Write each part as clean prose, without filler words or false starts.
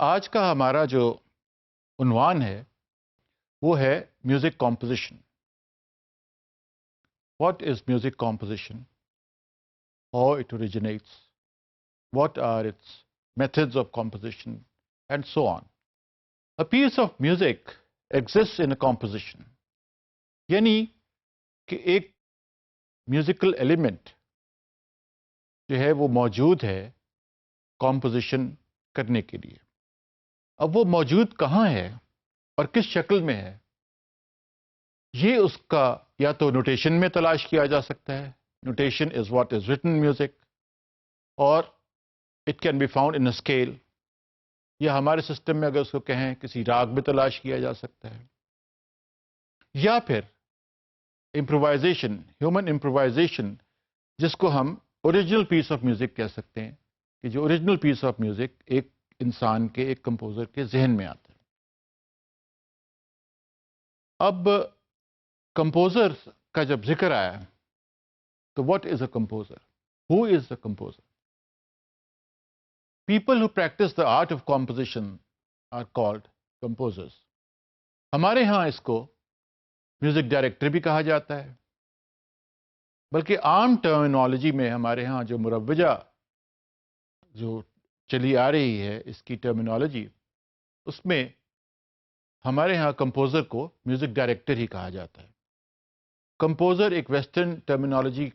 آج کا ہمارا جو عنوان ہے وہ ہے music composition. What is music composition? How it originates? What are its methods of composition? And so on. A piece of music exists in a composition. یعنی کہ ایک میوزیکل ایلیمنٹ جو ہے وہ موجود ہے کمپوزیشن کرنے کے لیے. اب وہ موجود کہاں ہے اور کس شکل میں ہے، یہ اس کا یا تو نوٹیشن میں تلاش کیا جا سکتا ہے. Notation is what is written music, اور it can be found in scale, یا ہمارے سسٹم میں اگر اس کو کہیں کسی راگ میں تلاش کیا جا سکتا ہے. یا پھر امپرووائزیشن، ہیومن امپرووائزیشن، جس کو ہم اوریجنل پیس آف میوزک کہہ سکتے ہیں، کہ جو اوریجنل پیس آف میوزک ایک انسان کے، ایک کمپوزر کے ذہن میں آتا ہے. اب کمپوزر کا جب ذکر آیا تو what is a composer? Who is a composer? People who practice the art of composition are called composers. ہمارے ہاں اس کو میوزک ڈائریکٹر بھی کہا جاتا ہے، بلکہ عام ٹرمینالوجی میں ہمارے ہاں جو مروجہ جو چلی آ رہی ہے اس کی ٹرمینالوجی، اس میں ہمارے ہاں کمپوزر کو میوزک ڈائریکٹر ہی کہا جاتا ہے. کمپوزر ایک ویسٹرن ٹرمینالوجی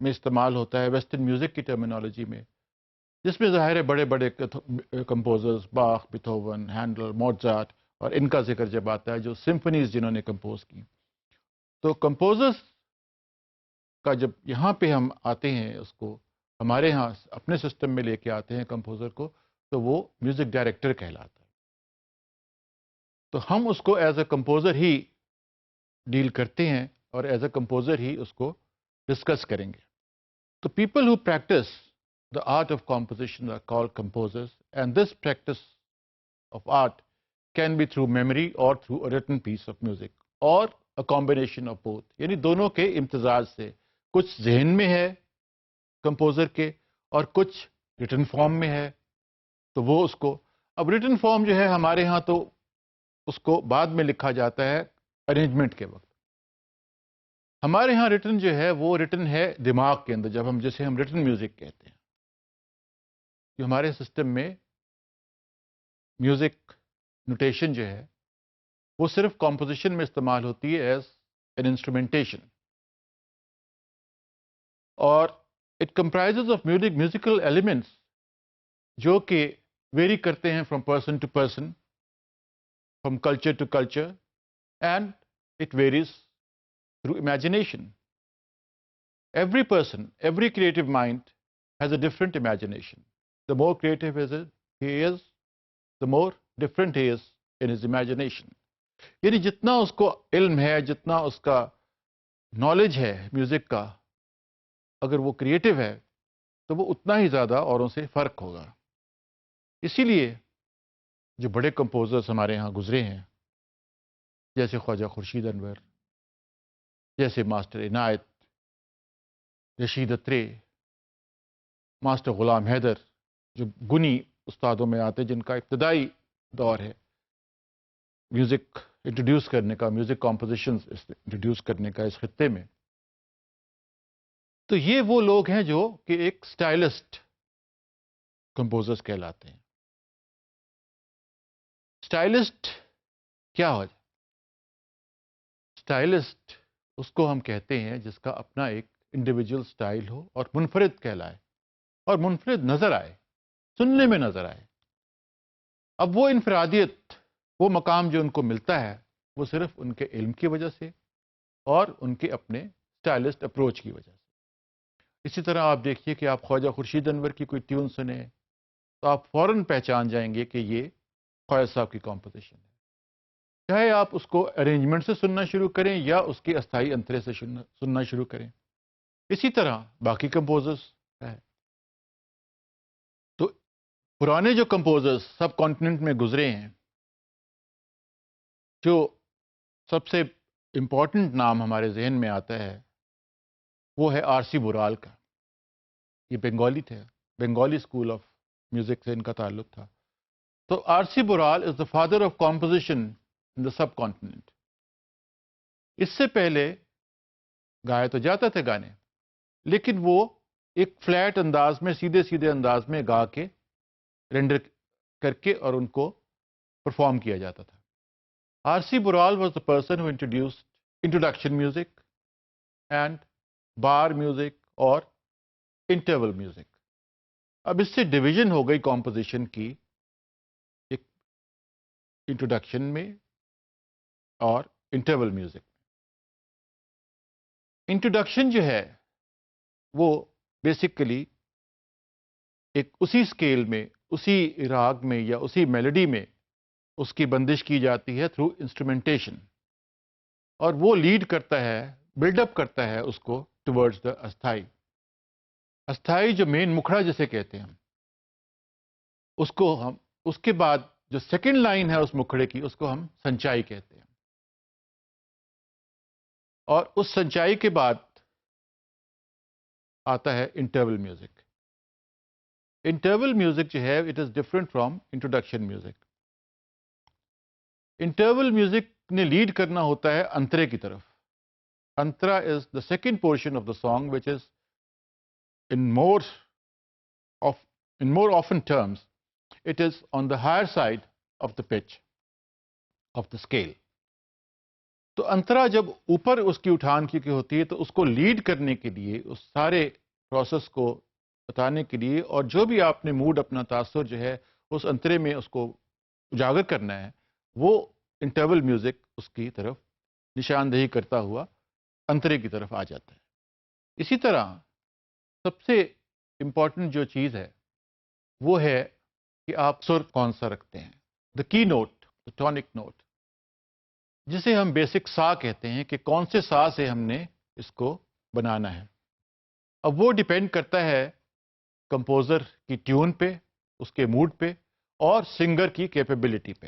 میں استعمال ہوتا ہے، ویسٹرن میوزک کی ٹرمینالوجی میں، جس میں ظاہر ہے بڑے بڑے کمپوزرز باخ، بیتھوون، ہینڈل، موزارٹ، اور ان کا ذکر جب آتا ہے جو سمفنیز جنہوں نے کمپوز کی. تو کمپوزرز کا جب یہاں پہ ہم آتے ہیں، اس کو ہمارے ہاں اپنے سسٹم میں لے کے آتے ہیں کمپوزر کو، تو وہ میوزک ڈائریکٹر کہلاتا ہے. تو ہم اس کو ایز اے کمپوزر ہی ڈیل کرتے ہیں اور ایز اے کمپوزر ہی اس کو ڈسکس کریں گے. تو people who practice the art of composition are called composers, and this practice of art can be through memory or through a written piece of music, or a combination of both. یعنی دونوں کے امتزاج سے، کچھ ذہن میں ہے composer کے اور کچھ ریٹن فارم میں ہے، تو وہ اس کو، اب ریٹن فارم جو ہے ہمارے ہاں تو اس کو بعد میں لکھا جاتا ہے ارینجمنٹ کے وقت. ہمارے ہاں ریٹن جو ہے وہ ریٹن ہے دماغ کے اندر، جب ہم جسے ہم ریٹن میوزک کہتے ہیں. جو ہمارے سسٹم میں میوزک نوٹیشن جو ہے وہ صرف کمپوزیشن میں استعمال ہوتی ہے ایز این انسٹرومنٹیشن، اور it comprises of musical elements جو کہ ویری کرتے ہیں from person to person, from culture to culture, and it varies through imagination. Every person, every creative mind has a different imagination. The more creative he is, the more different he is in his imagination. یعنی جتنا اس کو علم ہے، جتنا اس کا knowledge ہے music کا، اگر وہ کریٹو ہے تو وہ اتنا ہی زیادہ اوروں سے فرق ہوگا. اسی لیے جو بڑے کمپوزرز ہمارے یہاں گزرے ہیں، جیسے خواجہ خورشید انور، جیسے ماسٹر عنایت، رشید اترے، ماسٹر غلام حیدر، جو گنی استادوں میں آتے جن کا ابتدائی دور ہے میوزک انٹروڈیوس کرنے کا، میوزک کمپوزیشن انٹروڈیوس کرنے کا اس خطے میں، تو یہ وہ لوگ ہیں جو کہ ایک سٹائلسٹ کمپوزرز کہلاتے ہیں. سٹائلسٹ کیا ہو جائے؟ سٹائلسٹ اس کو ہم کہتے ہیں جس کا اپنا ایک انڈیویجول سٹائل ہو اور منفرد کہلائے اور منفرد نظر آئے، سننے میں نظر آئے. اب وہ انفرادیت، وہ مقام جو ان کو ملتا ہے وہ صرف ان کے علم کی وجہ سے اور ان کے اپنے سٹائلسٹ اپروچ کی وجہ سے. اسی طرح آپ دیکھیے کہ آپ خواجہ خورشید انور کی کوئی ٹیون سنیں تو آپ فوراً پہچان جائیں گے کہ یہ خواجہ صاحب کی کمپوزیشن ہے، چاہے آپ اس کو ارینجمنٹ سے سننا شروع کریں یا اس کے استھائی انترے سے سننا شروع کریں. اسی طرح باقی کمپوزرز ہے. تو پرانے جو کمپوزرز سب کانٹیننٹ میں گزرے ہیں، جو سب سے امپورٹنٹ نام ہمارے ذہن میں آتا ہے وہ ہے آر سی بورال کا. یہ بنگالی تھے، بنگالی اسکول آف میوزک سے ان کا تعلق تھا. تو R C Boral is the father of composition in the subcontinent. اس سے پہلے گائے تو جاتا تھے گانے، لیکن وہ ایک فلیٹ انداز میں، سیدھے سیدھے انداز میں گا کے رینڈر کر کے اور ان کو پرفارم کیا جاتا تھا. R C Boral was the person who introduced introduction music and bar music اور انٹرول میوزک. اب اس سے ڈویژن ہو گئی کمپوزیشن کی، ایک انٹروڈکشن میں اور انٹرول میوزک. انٹروڈکشن جو ہے وہ بیسیکلی ایک اسی اسکیل میں، اسی راگ میں یا اسی میلوڈی میں اس کی بندش کی جاتی ہے تھرو انسٹرومنٹیشن، اور وہ لیڈ کرتا ہے، بلڈ اپ کرتا ہے اس کو ٹورڈز دا استھائی. استھائی جو مین مکھڑا جسے کہتے ہیں، اس کو ہم، اس کے بعد جو سیکنڈ لائن ہے اس مکھڑے کی، اس کو ہم سنچائی کہتے ہیں. اور اس سنچائی کے بعد آتا ہے انٹرول میوزک. انٹرول میوزک جو ہے it is different from introduction music. Interval music نے لیڈ کرنا ہوتا ہے انترے کی طرف. Antara is the second portion of the song which is in more often terms, it is on the higher side of the pitch of the scale. تو انترا جب اوپر اس کی اٹھان کی ہوتی ہے تو اس کو لیڈ کرنے کے لیے، اس سارے پروسیس کو بتانے کے لیے، اور جو بھی آپ نے موڈ اپنا تاثر جو ہے اس انترے میں اس کو اجاگر کرنا ہے، وہ انٹرول میوزک اس کی طرف نشاندہی کرتا ہوا انترے کی طرف آ جاتا ہے. اسی طرح سب سے امپورٹنٹ جو چیز ہے وہ ہے کہ آپ سر کون سا رکھتے ہیں، دا کی نوٹ، دا ٹونک نوٹ، جسے ہم بیسک سا کہتے ہیں کہ کون سے سا سے ہم نے اس کو بنانا ہے. اب وہ ڈیپینڈ کرتا ہے کمپوزر کی ٹیون پہ، اس کے موڈ پہ، اور سنگر کی کیپیبلٹی پہ.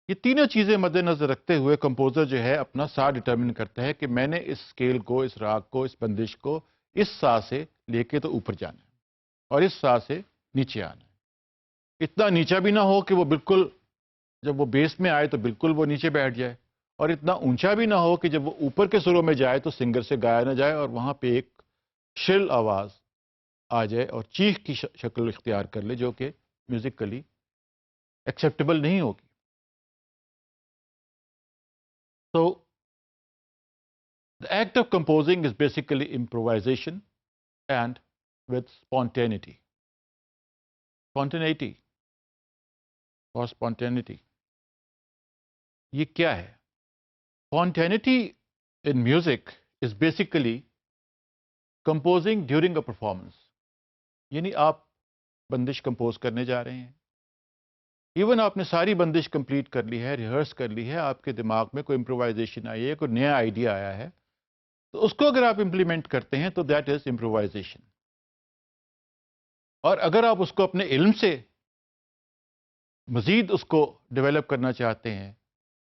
یہ تینوں چیزیں مد نظر رکھتے ہوئے کمپوزر جو ہے اپنا سا ڈٹرمن کرتا ہے کہ میں نے اس اسکیل کو، اس راگ کو، اس بندش کو اس سا سے لے کے تو اوپر جانا ہے اور اس سا سے نیچے آنا ہے. اتنا نیچا بھی نہ ہو کہ وہ بالکل جب وہ بیس میں آئے تو بالکل وہ نیچے بیٹھ جائے، اور اتنا اونچا بھی نہ ہو کہ جب وہ اوپر کے سروں میں جائے تو سنگر سے گایا نہ جائے اور وہاں پہ ایک شل آواز آ جائے اور چیخ کی شکل اختیار کر لے، جو کہ میوزیکلی ایکسیپٹیبل نہیں ہوگی. So, the act of composing is basically improvisation and with spontaneity. Spontaneity or spontaneity. یہ کیا ہے؟ Spontaneity in music is basically composing during a performance. یعنی آپ بندش کمپوز کرنے جا رہے ہیں، ایون آپ نے ساری بندش کمپلیٹ کر لی ہے، ریہرس کر لی ہے، آپ کے دماغ میں کوئی امپرووائزیشن آئی ہے، کوئی نیا آئیڈیا آیا ہے، تو اس کو اگر آپ امپلیمنٹ کرتے ہیں تو دیٹ از امپرووائزیشن. اور اگر آپ اس کو اپنے علم سے مزید اس کو ڈیولپ کرنا چاہتے ہیں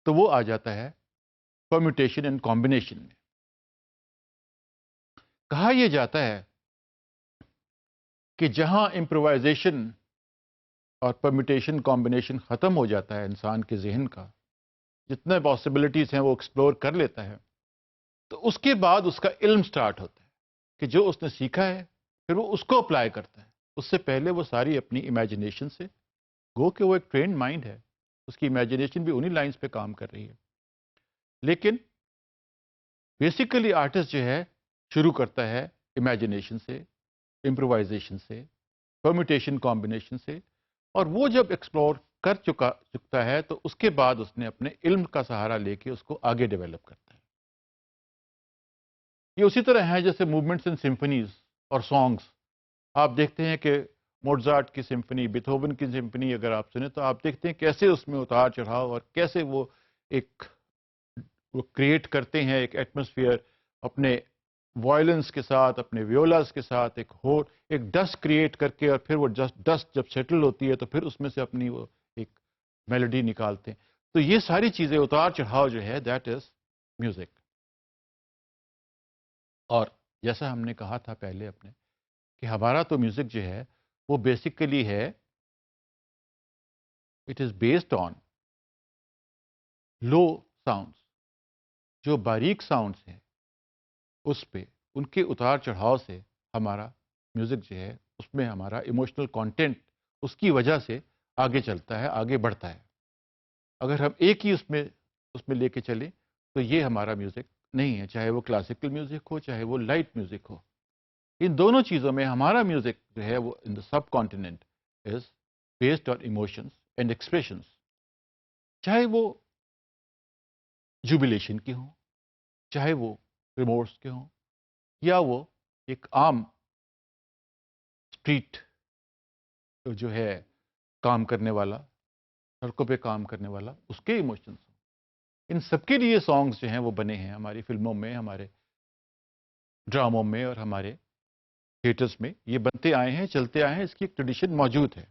تو وہ آ جاتا ہے پرمیوٹیشن اینڈ کمبینیشن میں. کہا یہ جاتا ہے کہ جہاں امپرووائزیشن اور پرمیوٹیشن کمبینیشن ختم ہو جاتا ہے انسان کے ذہن کا، جتنے پاسبلٹیز ہیں وہ ایکسپلور کر لیتا ہے، تو اس کے بعد اس کا علم سٹارٹ ہوتا ہے کہ جو اس نے سیکھا ہے پھر وہ اس کو اپلائی کرتا ہے. اس سے پہلے وہ ساری اپنی امیجنیشن سے، گو کہ وہ ایک ٹرینڈ مائنڈ ہے، اس کی امیجنیشن بھی انہی لائنز پہ کام کر رہی ہے. لیکن بیسیکلی آرٹسٹ جو ہے شروع کرتا ہے امیجنیشن سے، امپرووائزیشن سے، پرمیوٹیشن کمبینیشن سے، اور وہ جب ایکسپلور کر چکتا ہے تو اس کے بعد اس نے اپنے علم کا سہارا لے کے اس کو آگے ڈیولپ کرتا ہے. یہ اسی طرح ہے جیسے موومنٹس ان سمفنیز اور سانگس. آپ دیکھتے ہیں کہ موزارٹ کی سمفنی، بیتھوون کی سمفنی اگر آپ سنیں تو آپ دیکھتے ہیں کیسے اس میں اتار چڑھاؤ اور کیسے وہ کریٹ کرتے ہیں ایک ایٹماسفیئر اپنے وائلنس کے ساتھ، اپنے ویولاز کے ساتھ، ایک ڈسٹ کریٹ کر کے، اور پھر وہ ڈسٹ جب سیٹل ہوتی ہے تو پھر اس میں سے اپنی وہ ایک میلوڈی نکالتے ہیں. تو یہ ساری چیزیں، اتار چڑھاؤ جو ہے، دیٹ از میوزک. اور جیسا ہم نے کہا تھا پہلے اپنے کہ ہمارا تو میوزک جو ہے وہ بیسیکلی ہے It is based on low sounds. جو باریک ساؤنڈس ہیں اس پہ ان کے اتار چڑھاؤ سے ہمارا میوزک جو ہے اس میں ہمارا ایموشنل کانٹینٹ اس کی وجہ سے آگے چلتا ہے، آگے بڑھتا ہے. اگر ہم ایک ہی اس میں لے کے چلیں تو یہ ہمارا میوزک نہیں ہے، چاہے وہ کلاسیکل میوزک ہو چاہے وہ لائٹ میوزک ہو. ان دونوں چیزوں میں ہمارا میوزک جو ہے وہ in the subcontinent is based on emotions and expressions, چاہے وہ جوبلیشن کے ہوں، چاہے وہ ریمورس کے ہوں، یا وہ ایک عام اسٹریٹ جو ہے کام کرنے والا، سڑکوں پہ کام کرنے والا، اس کے ایموشنس ہوں. ان سب کے لیے سانگس جو ہیں وہ بنے ہیں ہماری فلموں میں، ہمارے ڈراموں میں اور ہمارے تھیٹرز میں. یہ بنتے آئے ہیں، چلتے آئے ہیں، اس کی ایک ٹریڈیشن موجود ہے.